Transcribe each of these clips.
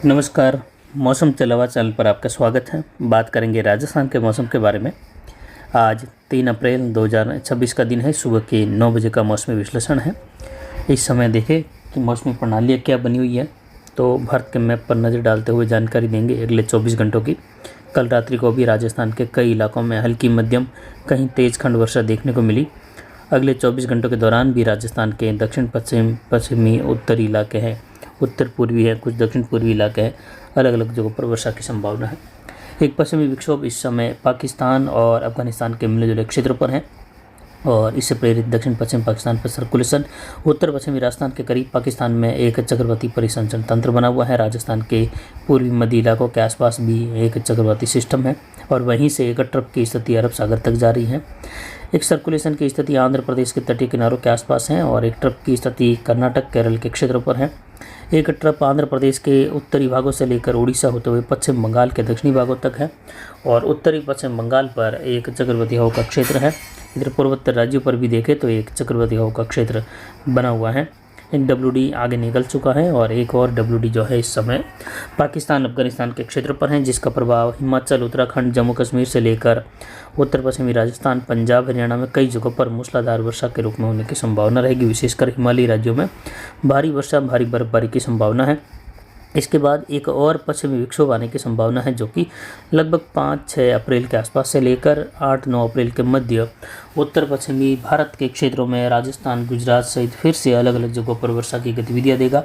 नमस्कार। मौसम चलावा चैनल पर आपका स्वागत है। बात करेंगे राजस्थान के मौसम के बारे में। आज 3 अप्रैल 2026 का दिन है। सुबह के 9 बजे का मौसमी विश्लेषण है। इस समय देखें कि मौसमी प्रणालियाँ क्या बनी हुई है, तो भारत के मैप पर नज़र डालते हुए जानकारी देंगे अगले 24 घंटों की। कल रात्रि को भी राजस्थान के कई इलाकों में हल्की मध्यम कहीं तेज़ खंड वर्षा देखने को मिली। अगले 24 घंटों के दौरान भी राजस्थान के दक्षिण पश्चिमी उत्तरी इलाके हैं, उत्तर पूर्वी है, कुछ दक्षिण पूर्वी इलाके हैं, अलग अलग जगहों पर वर्षा की संभावना है। एक पश्चिमी विक्षोभ इस समय पाकिस्तान और अफगानिस्तान के मिले जुले क्षेत्रों पर है और इससे प्रेरित दक्षिण पश्चिम पाकिस्तान पर सर्कुलेशन, उत्तर पश्चिमी राजस्थान के करीब पाकिस्तान में एक चक्रवाती परिसंचरण तंत्र बना हुआ है। राजस्थान के पूर्वी मध्य इलाकों के आसपास भी एक चक्रवाती सिस्टम है और वहीं से एक ट्रफ की स्थिति अरब सागर तक जारी है। एक सर्कुलेशन की स्थिति आंध्र प्रदेश के तटीय किनारों के आसपास है और एक ट्रफ की स्थिति कर्नाटक केरल के क्षेत्रों पर है। एक ट्रफ आंध्र प्रदेश के उत्तरी भागों से लेकर उड़ीसा होते हुए पश्चिम बंगाल के दक्षिणी भागों तक है और उत्तरी पश्चिम बंगाल पर एक चक्रवाती हवा का क्षेत्र है। इधर पूर्वोत्तर राज्यों पर भी देखें तो एक चक्रवाती हवा का क्षेत्र बना हुआ है। एक WD आगे निकल चुका है और एक और WD जो है इस समय पाकिस्तान अफगानिस्तान के क्षेत्र पर है, जिसका प्रभाव हिमाचल, उत्तराखंड, जम्मू कश्मीर से लेकर उत्तर पश्चिमी राजस्थान, पंजाब, हरियाणा में कई जगहों पर मूसलाधार वर्षा के रूप में होने की संभावना रहेगी। विशेषकर हिमालयी राज्यों में भारी वर्षा, भारी बर्फबारी की संभावना है। इसके बाद एक और पश्चिमी विक्षोभ आने की संभावना है, जो कि लगभग 5-6 अप्रैल के आसपास से लेकर 8-9 अप्रैल के मध्य उत्तर पश्चिमी भारत के क्षेत्रों में राजस्थान, गुजरात सहित फिर से अलग अलग जगहों पर वर्षा की गतिविधियां देगा।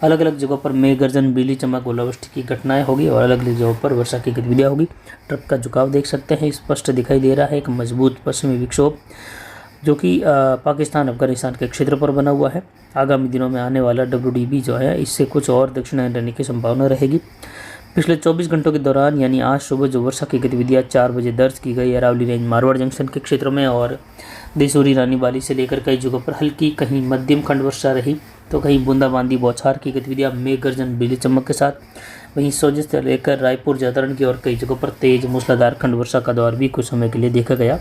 अलग अलग जगहों पर मेघ गर्जन, बिजली चमक, ओलावृष्टि की घटनाएं होगी और अलग अलग जगहों पर वर्षा की गतिविधियां होगी। ट्रफ का झुकाव देख सकते हैं, स्पष्ट दिखाई दे रहा है। एक मजबूत पश्चिमी विक्षोभ जो कि पाकिस्तान अफगानिस्तान के क्षेत्र पर बना हुआ है। आगामी दिनों में आने वाला WD भी जो है इससे कुछ और दक्षिणायन रहने की संभावना रहेगी। पिछले 24 घंटों के दौरान यानी आज सुबह जो वर्षा की गतिविधियां 4 बजे दर्ज की गई अरावली रेंज, मारवाड़ जंक्शन के क्षेत्रों में और देसूरी, रानी बाली से लेकर कई जगहों पर हल्की कहीं मध्यम खंड वर्षा रही, तो कहीं बूंदाबांदी, बौछार की गतिविधियां मेघ गर्जन, बिजली चमक के साथ। वहीं सोजिश से लेकर रायपुर, जैतरण की और कई जगहों पर तेज मूसलाधार खंड वर्षा का दौर भी कुछ समय के लिए देखा गया।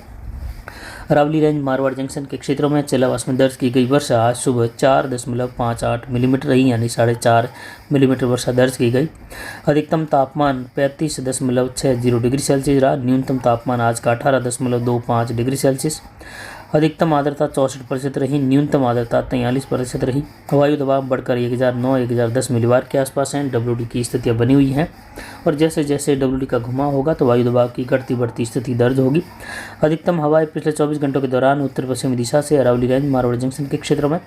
अरावली रेंज, मारवाड़ जंक्शन के क्षेत्रों में चेलावास में दर्ज की गई वर्षा आज सुबह 4.58 मिलीमीटर रही, यानी 4.5 मिलीमीटर वर्षा दर्ज की गई। अधिकतम तापमान 35.60 डिग्री सेल्सियस रहा। न्यूनतम तापमान आज का 18.25 डिग्री सेल्सियस। अधिकतम आर्द्रता 64% रही, न्यूनतम आर्द्रता 43% रही। वायु दबाव बढ़कर 1009-1010 मिलीबार के आसपास है। WD की स्थितियाँ बनी हुई हैं और जैसे जैसे WD का घुमाव होगा तो वायु दबाव की घटती बढ़ती स्थिति दर्ज होगी। अधिकतम हवाएं पिछले 24 घंटों के दौरान उत्तर पश्चिमी दिशा से अरावली रेंज, मारवाड़ जंक्शन के क्षेत्र में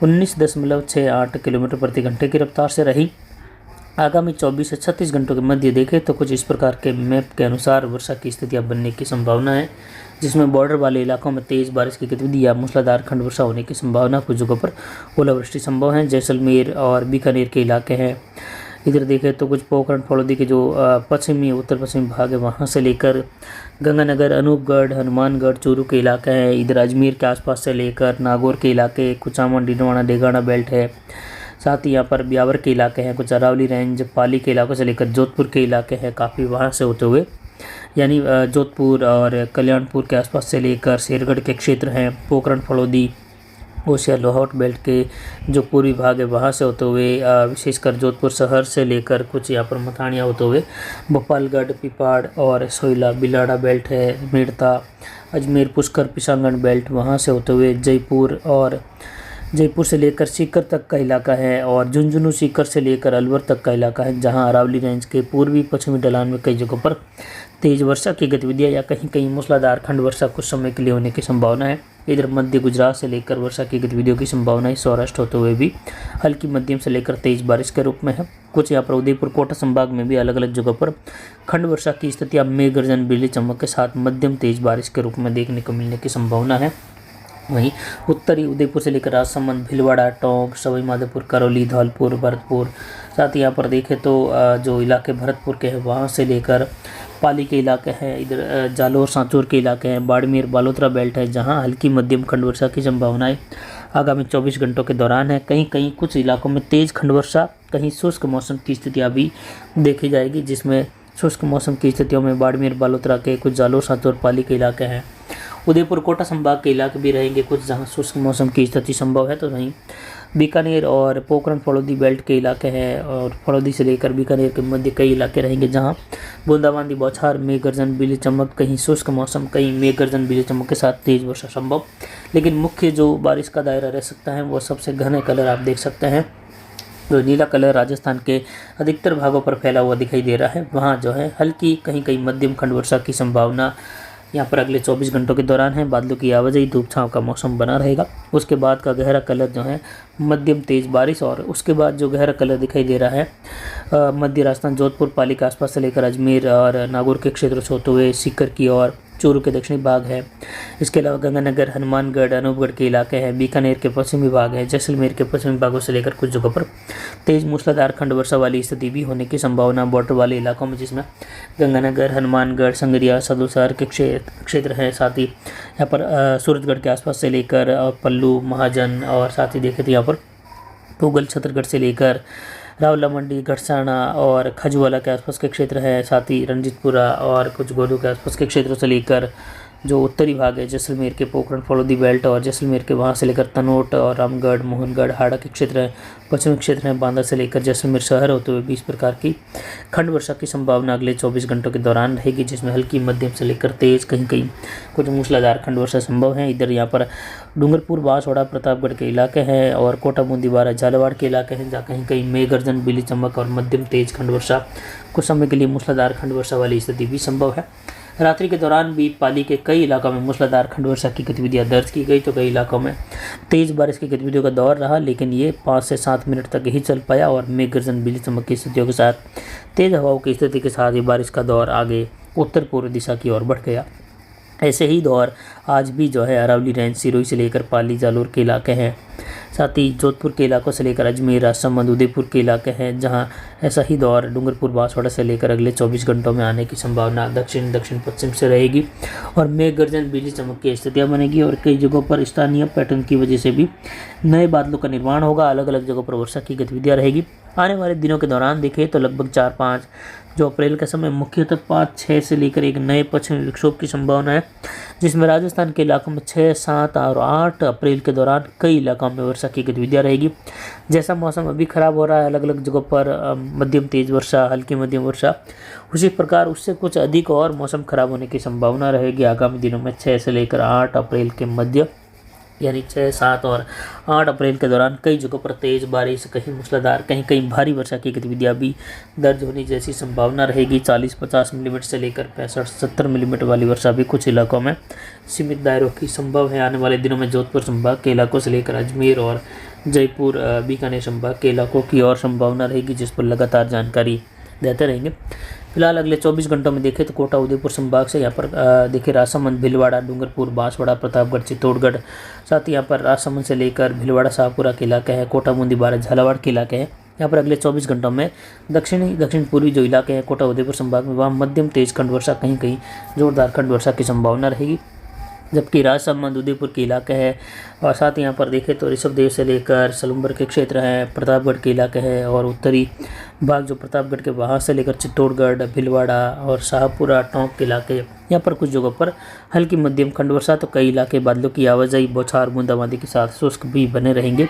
19.68 किलोमीटर प्रति घंटे की रफ्तार से रही। आगामी 24 से 36 घंटों के मध्य देखें तो कुछ इस प्रकार के मैप के अनुसार वर्षा की स्थितियां बनने की संभावना है, जिसमें बॉर्डर वाले इलाकों में तेज़ बारिश की गतिविधि या मूसलाधार खंड वर्षा होने की संभावना। कुछ जगहों पर ओलावृष्टि संभव है। जैसलमेर और बीकानेर के इलाके हैं। इधर देखें तो कुछ पोखरण फलोदी के जो पश्चिमी उत्तर पश्चिमी भाग है वहाँ से लेकर गंगानगर, अनूपगढ़, हनुमानगढ़, चूरू के इलाके हैं। इधर अजमेर के आसपास से लेकर नागौर के इलाके, कुचामन, डिंडवाना, डेगाना बेल्ट है। साथ ही यहाँ पर ब्यावर के इलाके हैं, कुछ अरावली रेंज, पाली के इलाकों से लेकर जोधपुर के इलाके हैं, काफ़ी वहाँ से होते हुए यानी जोधपुर और कल्याणपुर के आसपास से लेकर शेरगढ़ के क्षेत्र हैं। पोखरण फलोदी, होशियार, लोहावट बेल्ट के जो पूर्वी भाग है वहाँ से होते हुए विशेषकर जोधपुर शहर से लेकर कुछ यहाँ पर मथानियाँ होते हुए भोपालगढ़, पिपाड़ और सोयला, बिलाड़ा बेल्ट है, मेड़ता, अजमेर, पुष्कर, पिशांगण बेल्ट वहाँ से होते हुए जयपुर और जयपुर से लेकर सीकर तक का इलाका है और झुंझुनू, सीकर से लेकर अलवर तक का इलाका है, जहां अरावली रेंज के पूर्वी पश्चिमी ढलान में कई जगहों पर तेज वर्षा की गतिविधियां या कहीं कहीं मूसलाधार खंड वर्षा कुछ समय के लिए होने की संभावना है। इधर मध्य गुजरात से लेकर वर्षा की गतिविधियों की संभावना है। सौराष्ट्र होते हुए भी हल्की मध्यम से लेकर तेज बारिश के रूप में है। कुछ यहाँ पर उदयपुर, कोटा संभाग में भी अलग अलग जगहों पर खंड वर्षा की स्थितियाँ मेघ गर्जन, बिजली चमक के साथ मध्यम तेज बारिश के रूप में देखने को मिलने की संभावना है। वहीं उत्तरी उदयपुर से लेकर राजसमंद, भीलवाड़ा, टोंक, सवाई माधोपुर, करौली, धौलपुर, भरतपुर, साथ ही यहाँ पर देखें तो जो इलाके भरतपुर के हैं वहाँ से लेकर पाली के इलाके हैं। इधर जालोर, सांचौर के इलाके हैं, बाड़मेर, बालोतरा बेल्ट है, जहाँ हल्की मध्यम खंड वर्षा की संभावनाएं आगामी 24 घंटों के दौरान है। कहीं कहीं कुछ इलाकों में तेज़ खंड वर्षा, कहीं शुष्क मौसम की स्थितियाँ भी देखी जाएगी, जिसमें शुष्क मौसम की स्थितियों में बाड़मेर, बालोतरा के कुछ जालोर, सांचौर, पाली के इलाके हैं। उदयपुर, कोटा संभाग के इलाके भी रहेंगे कुछ, जहां शुष्क मौसम की स्थिति संभव है। तो वहीं बीकानेर और पोखरण फलोदी बेल्ट के इलाके हैं और फलोदी से लेकर बीकानेर के मध्य कई इलाके रहेंगे जहां बूंदाबांदी, बौछार, मेघ गर्जन, बिजली चमक, कहीं शुष्क मौसम, कहीं मेघ गर्जन, बिजली चमक के साथ तेज वर्षा संभव। लेकिन मुख्य जो बारिश का दायरा रह सकता है वो सबसे घने कलर आप देख सकते हैं। जो नीला कलर राजस्थान के अधिकतर भागों पर फैला हुआ दिखाई दे रहा है, वहाँ जो है हल्की कहीं कहीं मध्यम खंड वर्षा की संभावना यहाँ पर अगले 24 घंटों के दौरान है। बादलों की आवाजाही, धूप छांव का मौसम बना रहेगा। उसके बाद का गहरा कलर जो है मध्यम तेज बारिश, और उसके बाद जो गहरा कलर दिखाई दे रहा है मध्य राजस्थान, जोधपुर, पाली के आसपास से लेकर अजमेर और नागौर के क्षेत्र से होते हुए सीकर की और चूरू के दक्षिणी भाग है। इसके अलावा गंगानगर, हनुमानगढ़, अनूपगढ़ के इलाके हैं, बीकानेर के पश्चिमी भाग है, जैसलमेर के पश्चिमी भागों से लेकर कुछ जगहों पर तेज मूसलाधार खंड वर्षा वाली स्थिति भी होने की संभावना बॉर्डर वाले इलाकों में, जिसमें गंगानगर, हनुमानगढ़, संगरिया, सदोसर के क्षेत्र हैं। साथ ही यहाँ पर सूरतगढ़ के आसपास से लेकर पल्लू, महाजन और साथ ही देखें तो यहाँ पर पूगल, छतरगढ़ से लेकर रावला मंडी, घटसाना और खजुवाला के आसपास के क्षेत्र है। साथ ही रंजीतपुरा और कुछ गोदू के आसपास के क्षेत्रों से लेकर जो उत्तरी भाग है जैसलमेर के पोखरण फलोदी बेल्ट और जैसलमेर के वहाँ से लेकर तनोट और रामगढ़, मोहनगढ़, हाड़ा के क्षेत्र हैं, पश्चिमी क्षेत्र हैं, बांदा से लेकर जैसलमेर शहर होते हुए 20 प्रकार की खंड वर्षा की संभावना अगले 24 घंटों के दौरान रहेगी, जिसमें हल्की मध्यम से लेकर तेज कहीं कहीं कुछ मूसलाधार खंड वर्षा संभव है। इधर यहाँ पर डूंगरपुर, बांसवाड़ा, प्रतापगढ़ के इलाके हैं और कोटा, बूंदी, बारा, झालावाड़ के इलाके हैं, जहाँ कहीं कहीं मेघ गर्जन, बिजली चमक और मध्यम तेज खंड वर्षा, कुछ समय के लिए मूसलाधार खंड वर्षा वाली स्थिति भी संभव है। रात्रि के दौरान भी पाली के कई इलाकों में मूसलाधार खंड वर्षा की गतिविधियां दर्ज की गई, तो कई इलाकों में तेज बारिश की गतिविधियों का दौर रहा, लेकिन ये 5 से 7 मिनट तक ही चल पाया और मेघ गर्जन, बिजली चमक की स्थितियों के साथ तेज हवाओं की स्थिति के साथ ही बारिश का दौर आगे उत्तर पूर्व दिशा की ओर बढ़ गया। ऐसे ही दौर आज भी जो है अरावली रेंज, सिरोही से लेकर पाली, जालोर के इलाके हैं। साथ ही जोधपुर के इलाकों से लेकर अजमेर, राजसमंद, उदयपुर के इलाके हैं, जहां ऐसा ही दौर डूंगरपुर, बांसवाड़ा से लेकर अगले 24 घंटों में आने की संभावना दक्षिण दक्षिण पश्चिम से रहेगी और मेघ गर्जन, बिजली चमक की स्थितियां बनेगी और कई जगहों पर स्थानीय पैटर्न की वजह से भी नए बादलों का निर्माण होगा। अलग अलग जगहों पर वर्षा की गतिविधियाँ रहेगी। आने वाले दिनों के दौरान देखें तो लगभग 4-5 जो अप्रैल का समय मुख्यतः 5-6 से लेकर एक नए पश्चिमी विक्षोभ की संभावना है, जिसमें राजस्थान के इलाकों में 6, 7 और 8 अप्रैल के दौरान कई इलाकों में वर्षा की गतिविधियाँ रहेगी। जैसा मौसम अभी खराब हो रहा है, अलग अलग जगहों पर मध्यम तेज वर्षा, हल्की मध्यम वर्षा, उसी प्रकार उससे कुछ अधिक और मौसम खराब होने की संभावना रहेगी आगामी दिनों में 6 से लेकर 8 अप्रैल के मध्य, यानी 6, 7 और 8 अप्रैल के दौरान कई जगहों पर तेज बारिश, कहीं मूसलाधार, कहीं कहीं भारी वर्षा की गतिविधियाँ भी दर्ज होने जैसी संभावना रहेगी। 40-50 मिलीमीटर से लेकर 65-70 मिलीमीटर वाली वर्षा भी कुछ इलाकों में सीमित दायरों की संभव है। आने वाले दिनों में जोधपुर संभाग के इलाकों से लेकर अजमेर और जयपुर, बीकानेर संभाग के इलाकों की और संभावना रहेगी, जिस पर लगातार जानकारी देते रहेंगे। फिलहाल अगले 24 घंटों में देखें तो कोटा, उदयपुर संभाग से यहाँ पर देखिए राजसमंद, भीलवाड़ा, डूंगरपुर, बांसवाड़ा, प्रतापगढ़, चित्तौड़गढ़, साथ ही यहाँ पर राजसमंद से लेकर भीलवाड़ा, शाहपुरा के इलाके हैं, कोटा, बूंदी, बारा, झालावाड़ के इलाके हैं। यहाँ पर अगले 24 घंटों में दक्षिण पूर्वी जो इलाके हैं कोटा, उदयपुर संभाग में, वहाँ मध्यम तेज खंड वर्षा, कहीं कहीं जोरदार खंड वर्षा की संभावना रहेगी। जबकि राजसमंद, उदयपुर के इलाके हैं और साथ ही यहाँ पर देखें तो ऋषभदेव से लेकर सलूम्बर के क्षेत्र हैं, प्रतापगढ़ के इलाके हैं और उत्तरी भाग जो प्रतापगढ़ के वहाँ से लेकर चित्तौड़गढ़, भीलवाड़ा और शाहपुरा, टोंक के इलाके, यहाँ पर कुछ जगहों पर हल्की मध्यम खंड वर्षा, तो कई इलाके बादलों की आवाजाही, बौछार, बूंदाबांदी के साथ शुष्क भी बने रहेंगे।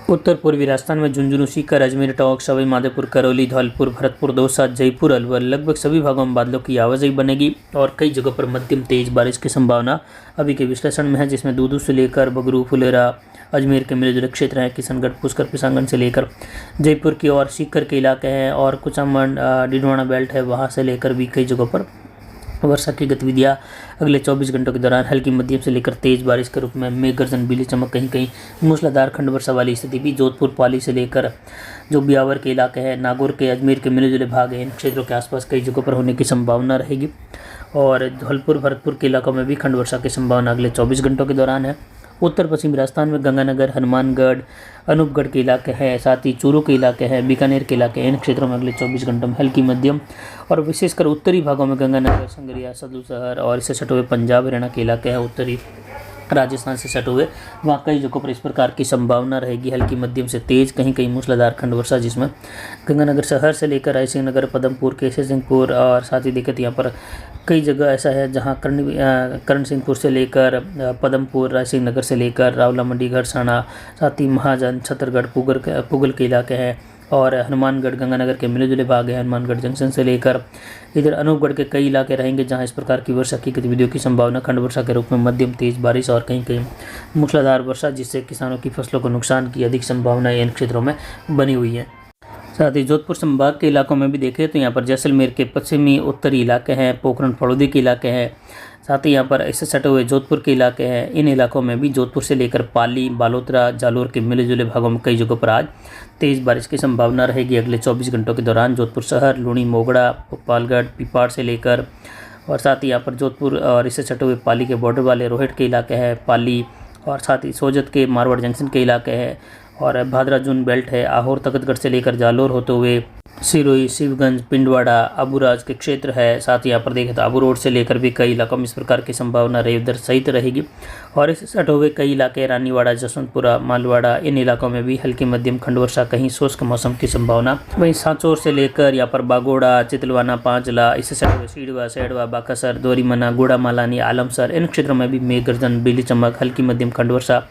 उत्तर पूर्वी राजस्थान में झुंझुनू, सीकर, अजमेर, टोंक, सवाई माधोपुर, करौली, धौलपुर, भरतपुर, दौसा, जयपुर, अलवर, लगभग सभी भागों में बादलों की आवाजाही बनेगी और कई जगहों पर मध्यम तेज बारिश की संभावना अभी के विश्लेषण में है, जिसमें दूदू से लेकर बगरू, फुलेरा, अजमेर के मिले जुले क्षेत्र हैं, किशनगढ़, पुष्कर, पिसांगन से लेकर जयपुर की ओर सीकर के इलाके हैं और कुचामन, डिडवाना बेल्ट है, वहाँ से लेकर भी कई जगहों पर वर्षा की गतिविधियाँ अगले 24 घंटों के दौरान हल्की मध्यम से लेकर तेज बारिश के रूप में मेघ गर्जन, बिजली चमक, कहीं कहीं मूसलाधार खंड वर्षा वाली स्थिति भी जोधपुर, पाली से लेकर जो ब्यावर के इलाके हैं, नागौर के, अजमेर के मिले जुले भाग हैं, इन क्षेत्रों के आसपास कई जगहों पर होने की संभावना रहेगी और धौलपुर, भरतपुर के इलाकों में भी खंड वर्षा की संभावना अगले 24 घंटों के दौरान है। उत्तर पश्चिमी राजस्थान में गंगानगर, हनुमानगढ़, अनूपगढ़ के इलाके हैं, साथ ही चूरू के इलाके हैं, बीकानेर के इलाके हैं, इन क्षेत्रों में अगले 24 घंटों में हल्की मध्यम और विशेषकर उत्तरी भागों में गंगानगर, संगरिया, सदूसर और इससे सटे हुए पंजाब, हरियाणा के इलाके हैं, उत्तरी राजस्थान से सटे हुए, वहाँ कई जगहों पर इस प्रकार की संभावना रहेगी। हल्की मध्यम से तेज, कहीं कहीं मूसलाधार खंड वर्षा, जिसमें गंगानगर शहर से लेकर रायसिंह नगर, पदमपुर, केसर सिंहपुर और साथ ही दिक्कत यहाँ पर कई जगह ऐसा है जहाँ कर्ण सिंहपुर से लेकर पदमपुर, रायसिंह नगर से लेकर रावला मंडी, घरसाना, साथ ही महाजन, छतरगढ़, पुगल के इलाके हैं और हनुमानगढ़, गंगानगर के मिले जुले भाग है। हनुमानगढ़ जंक्शन से लेकर इधर अनूपगढ़ के कई इलाके रहेंगे जहां इस प्रकार की वर्षा की गतिविधियों की संभावना खंड वर्षा के रूप में मध्यम तेज बारिश और कहीं कहीं मूसलाधार वर्षा, जिससे किसानों की फसलों को नुकसान की अधिक संभावना इन क्षेत्रों में बनी हुई है। साथ ही जोधपुर संभाग के इलाकों में भी देखें तो यहाँ पर जैसलमेर के पश्चिमी उत्तरी इलाके हैं, पोखरण फड़ौदी के इलाके हैं, साथ ही यहाँ पर इससे सटे हुए जोधपुर के इलाके हैं। इन इलाकों में भी जोधपुर से लेकर पाली, बालोतरा, जालोर के मिले जुले भागों में कई जगहों पर आज तेज़ बारिश की संभावना रहेगी। अगले 24 घंटों के दौरान जोधपुर शहर, लूणी, मोगड़ा, भोपालगढ़, पिपाड़ से लेकर और साथ ही यहाँ पर जोधपुर और इससे सटे हुए पाली के बॉर्डर वाले रोहट के इलाके हैं, पाली और साथ ही सोजत के मारवाड़ जंक्शन के इलाके हैं और भादरा जून बेल्ट है, आहोर तखतगढ़ से लेकर जालोर होते हुए सिरोही, शिवगंज, पिंडवाड़ा, अबूराज के क्षेत्र है। साथ ही यहाँ पर देखें तो आबू रोड से लेकर भी कई इलाकों में इस प्रकार की संभावना रेवदर सहित रहेगी और इस सटे हुए कई इलाके रानीवाड़ा, जसवंतपुरा, मालवाड़ा, इन इलाकों में भी हल्की मध्यम खंड वर्षा, कहीं शुष्क मौसम की संभावना। वहीं सांचौर से लेकर यहाँ पर बागोड़ा, चितलवाना, पांचला, इससे सटे हुए सीडवा, सेडवा, बाकासर, दोरीमना, गोड़ा मालानी, आलमसर, इन क्षेत्रों में भी मेघ गर्जन, बिजली चमक, हल्की मध्यम खंड वर्षा,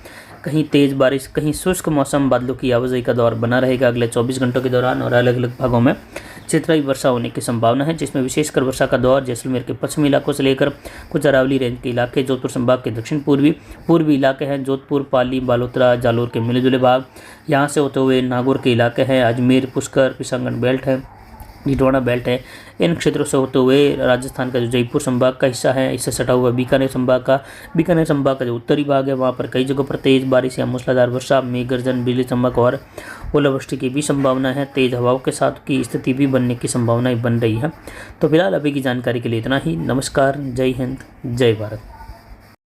कहीं तेज बारिश, कहीं शुष्क मौसम, बादलों की आवाजाही का दौर बना रहेगा अगले 24 घंटों के दौरान और अलग अलग भागों में क्षेत्रीय वर्षा होने की संभावना है, जिसमें विशेषकर वर्षा का दौर जैसलमेर के पश्चिमी इलाकों से लेकर कुछ अरावली रेंज के इलाके, जोधपुर संभाग के दक्षिण पूर्वी इलाके हैं, जोधपुर, पाली, बालोतरा, जालोर के मिले जुले भाग, यहाँ से होते हुए नागौर के इलाके हैं, अजमेर, पुष्कर, किशनगढ़ बेल्ट है, जिटवाड़ा बेल्ट है, इन क्षेत्रों से होते हुए राजस्थान का जो जयपुर संभाग का हिस्सा है, इससे सटा हुआ बीकानेर संभाग का जो उत्तरी भाग है, वहाँ पर कई जगहों पर तेज बारिश या मूसलाधार वर्षा, मेघ गर्जन, बिजली चमक और ओलावृष्टि की भी संभावना है। तेज हवाओं के साथ की स्थिति भी बनने की संभावनाएं बन रही है। तो फिलहाल अभी की जानकारी के लिए इतना ही। नमस्कार, जय हिंद, जय भारत।